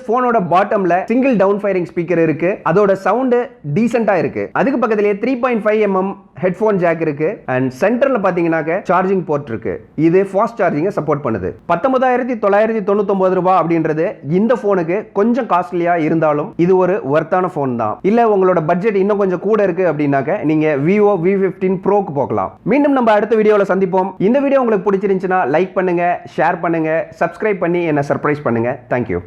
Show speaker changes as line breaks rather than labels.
போனோட பாட்டம்ல single down firing speaker இருக்கு. அதோட சவுண்ட் டீசென்ட்டா இருக்கு. அதுக்கு பக்கத்திலேயே 3.5 mm ஹெட்போன் ஜாக் இருக்கு. அண்ட் சென்டர்ல பாத்தீங்கன்னாக்க சார்ஜிங் போர்ட் இருக்கு. இது ஃபாஸ்ட் சார்ஜிங்கை சப்போர்ட் பண்ணுது. 19,999 ரூபாய் அப்படின்றது இந்த போனுக்கு கொஞ்சம் காஸ்ட்லியா இருந்தாலும் இது ஒரு வர்த்தான போன் தான். இல்ல உங்களோட பட்ஜெட் இன்னும் கொஞ்சம் கூட இருக்கு அப்படின்னாக்க நீங்க Vivo v15 Proக்கு போகலாம். மீண்டும் நம்ம அடுத்த வீடியோல சந்திப்போம். இந்த வீடியோ உங்களுக்கு பிடிச்சிருந்துச்சுன்னா லைக் பண்ணுங்க, ஷேர் பண்ணுங்க, சப்ஸ்கிரைப் பண்ணி என்ன சர்ப்ரைஸ் பண்ணுங்க. தேங்க்யூ.